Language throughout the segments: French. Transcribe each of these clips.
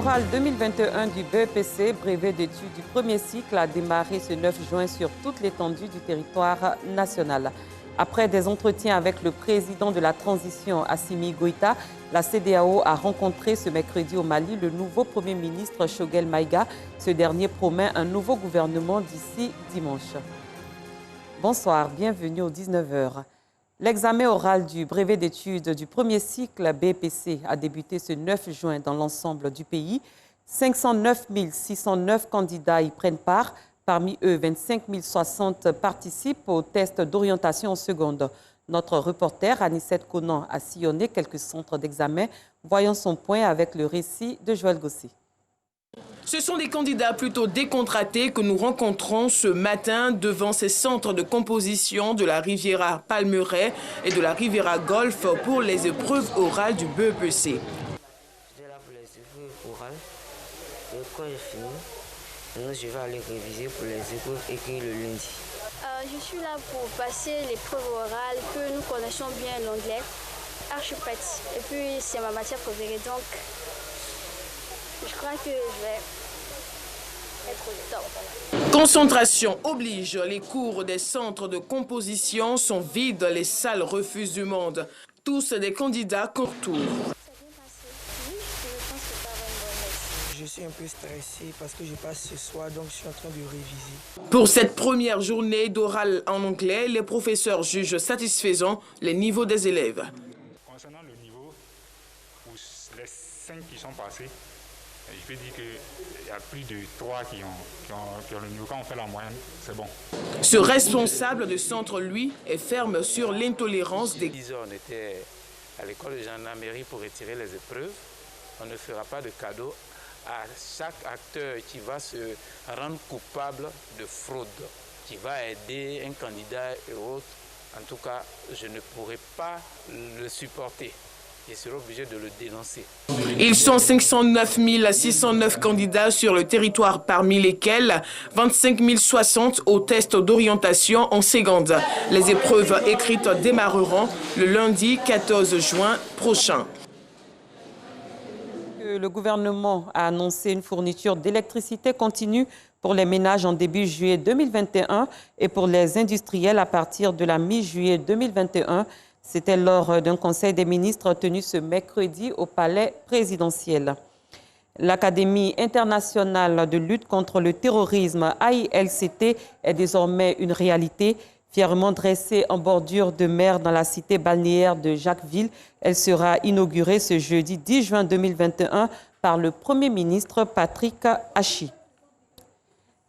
oral 2021 du BEPC, brevet d'études du premier cycle, a démarré ce 9 juin sur toute l'étendue du territoire national. Après des entretiens avec le président de la transition, Assimi Goïta, la CEDEAO a rencontré ce mercredi au Mali le nouveau Premier ministre Choguel Maïga. Ce dernier promet un nouveau gouvernement d'ici dimanche. Bonsoir, bienvenue aux 19h. L'examen oral du brevet d'études du premier cycle BEPC a débuté ce 9 juin dans l'ensemble du pays. 509 609 candidats y prennent part. Parmi eux, 25 060 participent au test d'orientation en seconde. Notre reporter Anissette Conan a sillonné quelques centres d'examen. Voyons son point avec le récit de Joël Gossi. Ce sont des candidats plutôt décontractés que nous rencontrons ce matin devant ces centres de composition de la Riviera Palmeraie et de la Riviera Golf pour les épreuves orales du BEPC. Je suis là pour les épreuves orales. Et quand j'ai fini, maintenant je vais aller réviser pour les épreuves écrites le lundi. Je suis là pour passer l'épreuve orale que nous connaissons bien l'anglais, archipète. Et puis c'est ma matière préférée, donc je crois que je vais être au top. Concentration oblige, les cours des centres de composition sont vides, les salles refusent du monde. Tous des candidats contours. Je suis un peu stressé parce que je passe ce soir, donc je suis en train de réviser. Pour cette première journée d'oral en anglais, les professeurs jugent satisfaisant les niveaux des élèves. Concernant le niveau, pour les 5 qui sont passés, je peux dire qu'il y a plus de 3 qui ont le niveau. Quand on fait la moyenne, c'est bon. Ce responsable de centre, lui, est ferme sur l'intolérance des... 10 heures, on était à l'école de gendarmerie pour retirer les épreuves. On ne fera pas de cadeau à chaque acteur qui va se rendre coupable de fraude, qui va aider un candidat et autres. En tout cas, je ne pourrai pas le supporter. Je serai obligé de le dénoncer. Ils sont 509 609 candidats sur le territoire, parmi lesquels 25 060 au test d'orientation en seconde. Les épreuves écrites démarreront le lundi 14 juin prochain. Le gouvernement a annoncé une fourniture d'électricité continue pour les ménages en début juillet 2021 et pour les industriels à partir de la mi-juillet 2021. C'était lors d'un conseil des ministres tenu ce mercredi au palais présidentiel. L'Académie internationale de lutte contre le terrorisme, AILCT, est désormais une réalité. Fièrement dressée en bordure de mer dans la cité balnéaire de Jacquesville, elle sera inaugurée ce jeudi 10 juin 2021 par le Premier ministre Patrick Hachi.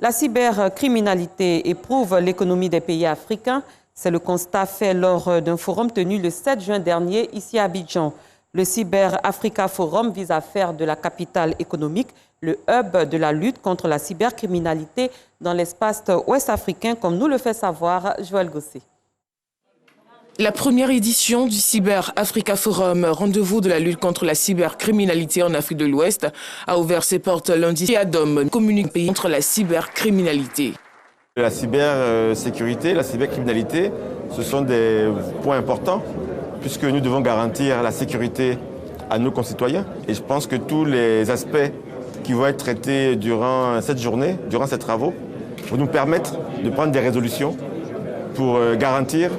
La cybercriminalité éprouve l'économie des pays africains. C'est le constat fait lors d'un forum tenu le 7 juin dernier ici à Abidjan. Le Cyber Africa Forum vise à faire de la capitale économique le hub de la lutte contre la cybercriminalité dans l'espace ouest africain, comme nous le fait savoir Joël Gossi. La première édition du Cyber Africa Forum, rendez-vous de la lutte contre la cybercriminalité en Afrique de l'Ouest, a ouvert ses portes lundi. Adam communique pays contre la cybercriminalité. La cybersécurité, la cybercriminalité, ce sont des points importants puisque nous devons garantir la sécurité à nos concitoyens. Et je pense que tous les aspects qui vont être traités durant cette journée, durant ces travaux, vont nous permettre de prendre des résolutions pour garantir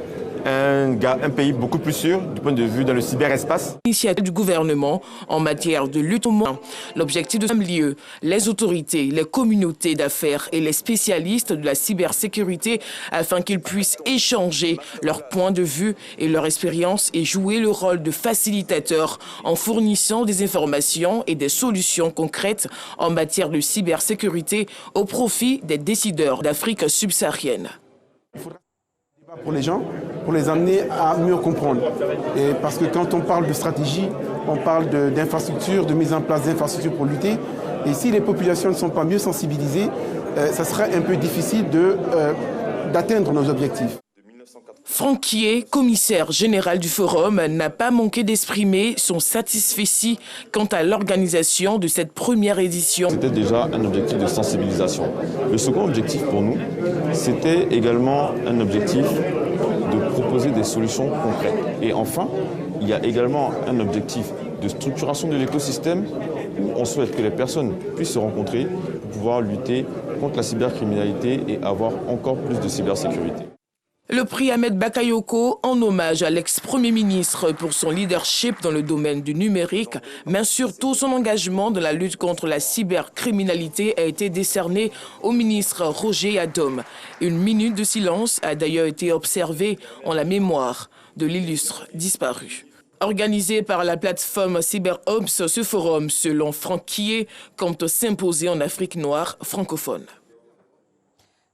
un pays beaucoup plus sûr du point de vue dans le cyberespace. Initiative du gouvernement en matière de lutte au monde. L'objectif de ce lieu, les autorités, les communautés d'affaires et les spécialistes de la cybersécurité afin qu'ils puissent échanger leurs points de vue et leur expérience et jouer le rôle de facilitateur en fournissant des informations et des solutions concrètes en matière de cybersécurité au profit des décideurs d'Afrique subsaharienne. Pour les gens, pour les amener à mieux comprendre. Et parce que quand on parle de stratégie, on parle d'infrastructures, de mise en place d'infrastructures pour lutter. Et si les populations ne sont pas mieux sensibilisées, ça sera un peu difficile d'atteindre nos objectifs. Franquier, commissaire général du forum, n'a pas manqué d'exprimer son satisfecit quant à l'organisation de cette première édition. C'était déjà un objectif de sensibilisation. Le second objectif pour nous, c'était également un objectif de proposer des solutions concrètes. Et enfin, il y a également un objectif de structuration de l'écosystème où on souhaite que les personnes puissent se rencontrer pour pouvoir lutter contre la cybercriminalité et avoir encore plus de cybersécurité. Le prix Ahmed Bakayoko en hommage à l'ex-premier ministre pour son leadership dans le domaine du numérique, mais surtout son engagement dans la lutte contre la cybercriminalité a été décerné au ministre Roger Adom. Une minute de silence a d'ailleurs été observée en la mémoire de l'illustre disparu. Organisé par la plateforme CyberOps, ce forum, selon Franck Kié, compte s'imposer en Afrique noire francophone.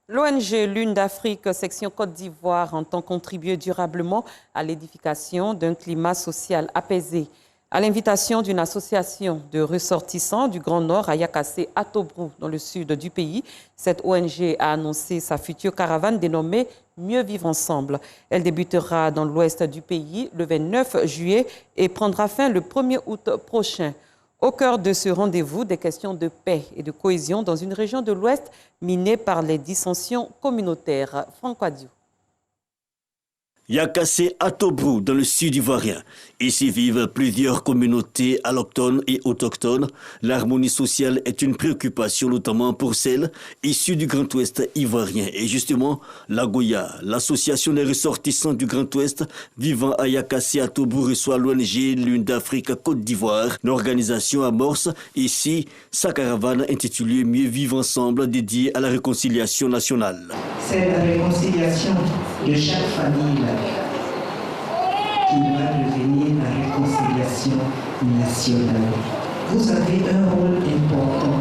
L'ONG Lune d'Afrique, section Côte d'Ivoire, entend contribuer durablement à l'édification d'un climat social apaisé. À l'invitation d'une association de ressortissants du Grand Nord à Yakassé, à Tobrou, dans le sud du pays, cette ONG a annoncé sa future caravane dénommée Mieux vivre ensemble. Elle débutera dans l'ouest du pays le 29 juillet et prendra fin le 1er août prochain. Au cœur de ce rendez-vous, des questions de paix et de cohésion dans une région de l'Ouest minée par les dissensions communautaires. Franck Adiou. Yakassé à Tobrou, dans le sud ivoirien. Ici vivent plusieurs communautés allochtones et autochtones. L'harmonie sociale est une préoccupation, notamment pour celles issues du Grand Ouest ivoirien. Et justement, l'Agoya, l'association des ressortissants du Grand Ouest vivant à Yakassé à Tobrou, reçoit l'ONG Lune d'Afrique Côte d'Ivoire. L'organisation amorce ici sa caravane intitulée Mieux vivre ensemble, dédiée à la réconciliation nationale. C'est la réconciliation de chaque famille qui va devenir la réconciliation nationale. Vous avez un rôle important.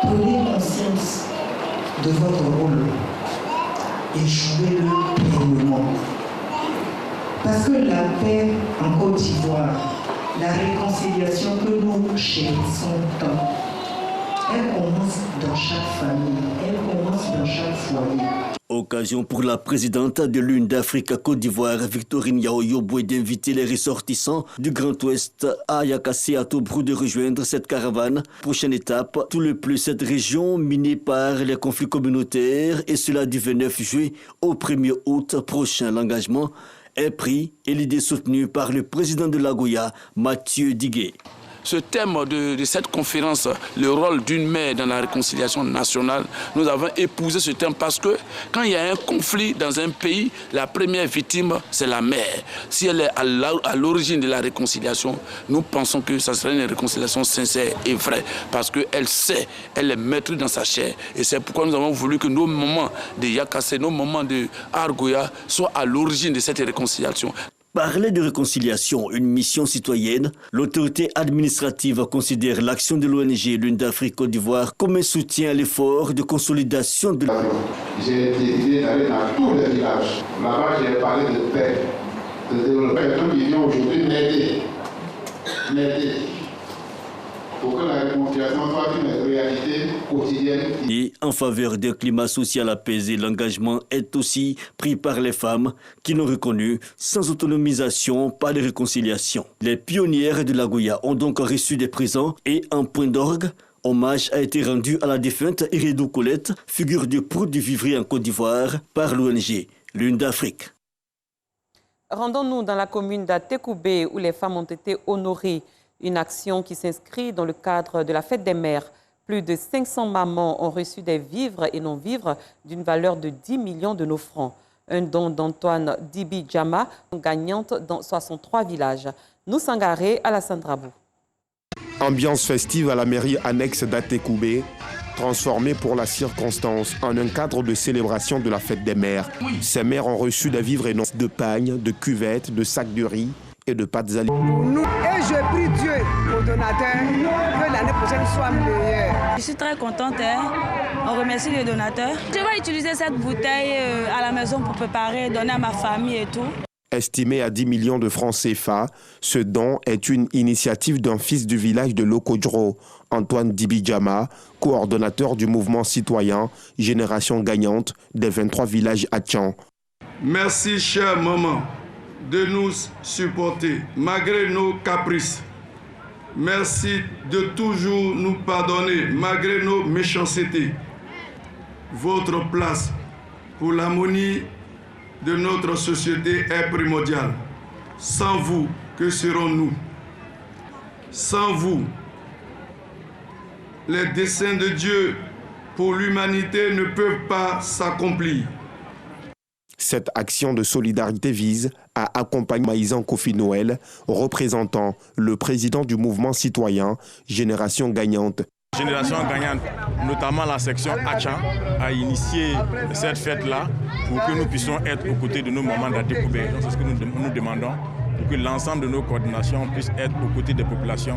Prenez conscience de votre rôle et jouez-le pleinement. Parce que la paix en Côte d'Ivoire, la réconciliation que nous chérissons tant, elle commence dans chaque famille, elle commence dans chaque foyer. Occasion pour la présidente de l'Une d'Afrique Côte d'Ivoire, Victorine Yaoyoboué, d'inviter les ressortissants du Grand Ouest à Yakassé à Tobrou de rejoindre cette caravane. Prochaine étape, tout le plus cette région minée par les conflits communautaires, et cela du 29 juillet au 1er août prochain. L'engagement est pris et l'idée soutenue par le président de l'Agoya, Mathieu Digué. Ce thème de cette conférence, le rôle d'une mère dans la réconciliation nationale, nous avons épousé ce thème parce que quand il y a un conflit dans un pays, la première victime, c'est la mère. Si elle est à l'origine de la réconciliation, nous pensons que ça serait une réconciliation sincère et vraie parce qu'elle sait, elle est maîtrise dans sa chair. Et c'est pourquoi nous avons voulu que nos moments de Yakassé, nos moments de Argoya soient à l'origine de cette réconciliation. Parler de réconciliation, une mission citoyenne, l'autorité administrative considère l'action de l'ONG Lune d'Afrique Côte d'Ivoire comme un soutien à l'effort de consolidation de la... J'ai décidé d'aller dans tous les villages. Là-bas, j'ai parlé de paix, de développement. Quelqu'un qui vient aujourd'hui m'aider pour que la réconciliation soit une réalité quotidienne. Et en faveur d'un climat social apaisé, l'engagement est aussi pris par les femmes qui l'ont reconnu. Sans autonomisation, pas de réconciliation. Les pionnières de l'Agoya ont donc reçu des présents et en point d'orgue, hommage a été rendu à la défunte Iredou Colette, figure de proue du vivrier en Côte d'Ivoire, par l'ONG Lune d'Afrique. Rendons-nous dans la commune d'Atekoubé où les femmes ont été honorées. Une action qui s'inscrit dans le cadre de la fête des mères. Plus de 500 mamans ont reçu des vivres et non-vivres d'une valeur de 10 millions de nos francs. Un don d'Antoine Dibi Djama, gagnante dans 63 villages. Nous Sangaré, Alassane Drabou. Ambiance festive à la mairie annexe d'Atekoubé, transformée pour la circonstance en un cadre de célébration de la fête des mères. Ces mères ont reçu des vivres et non de pagnes, de cuvettes, de sacs de riz et de pâtes alimentaires. Pour nous, et je prie Dieu aux donateurs que l'année prochaine soit meilleure. Je suis très contente, on remercie les donateurs. Je vais utiliser cette bouteille à la maison pour préparer, donner à ma famille et tout. Estimé à 10 millions de francs CFA, ce don est une initiative d'un fils du village de Lokodjro, Antoine Dibidjama, coordonnateur du mouvement citoyen Génération Gagnante des 23 villages Atchan. Merci, chère maman, de nous supporter malgré nos caprices. Merci de toujours nous pardonner malgré nos méchancetés. Votre place pour l'harmonie de notre société est primordiale. Sans vous, que serons-nous? Sans vous, les desseins de Dieu pour l'humanité ne peuvent pas s'accomplir. Cette action de solidarité vise à accompagner Maïsan Kofi Noël, représentant le président du mouvement citoyen Génération Gagnante. Génération Gagnante, notamment la section Acha, a initié cette fête-là pour que nous puissions être aux côtés de nos mamans d'Atekoubé. C'est ce que nous demandons, pour que l'ensemble de nos coordinations puissent être aux côtés des populations,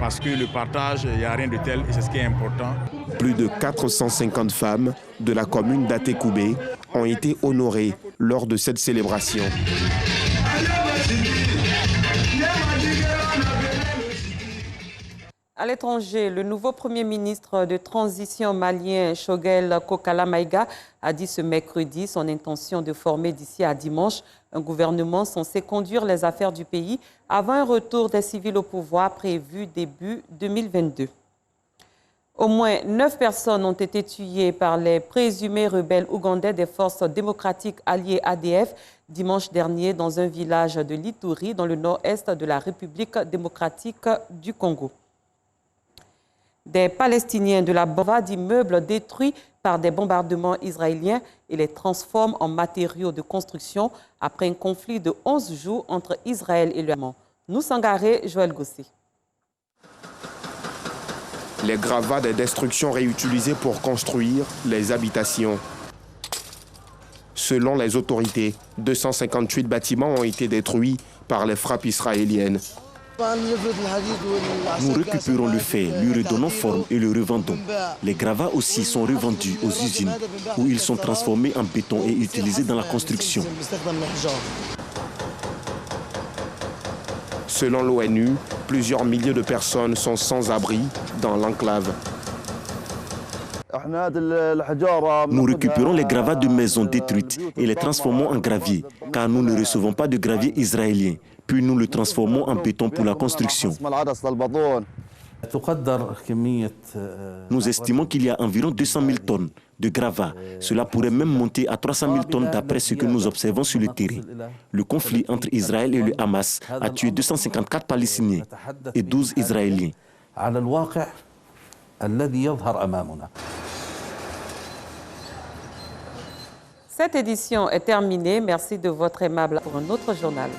parce que le partage, il n'y a rien de tel et c'est ce qui est important. Plus de 450 femmes de la commune d'Atekoubé ont été honorées lors de cette célébration. À l'étranger, le nouveau Premier ministre de transition malien, Choguel Kokala Maïga, a dit ce mercredi son intention de former d'ici à dimanche un gouvernement censé conduire les affaires du pays avant un retour des civils au pouvoir prévu début 2022. Au moins 9 personnes ont été tuées par les présumés rebelles ougandais des forces démocratiques alliées ADF dimanche dernier dans un village de l'Ituri dans le nord-est de la République démocratique du Congo. Des Palestiniens de la bande d'immeubles détruits par des bombardements israéliens et les transforment en matériaux de construction après un conflit de 11 jours entre Israël et le Hamas. Nous Sangaré, Joël Gossé. Les gravats des destructions réutilisées pour construire les habitations. Selon les autorités, 258 bâtiments ont été détruits par les frappes israéliennes. Nous récupérons le fer, lui redonnons forme et le revendons. Les gravats aussi sont revendus aux usines où ils sont transformés en béton et utilisés dans la construction. Selon l'ONU, plusieurs milliers de personnes sont sans abri dans l'enclave. Nous récupérons les gravats de maisons détruites et les transformons en gravier, car nous ne recevons pas de gravier israélien. Puis nous le transformons en béton pour la construction. Nous estimons qu'il y a environ 200 000 tonnes de gravats. Cela pourrait même monter à 300 000 tonnes d'après ce que nous observons sur le terrain. Le conflit entre Israël et le Hamas a tué 254 Palestiniens et 12 Israéliens. Cette édition est terminée. Merci de votre aimable pour un autre journal.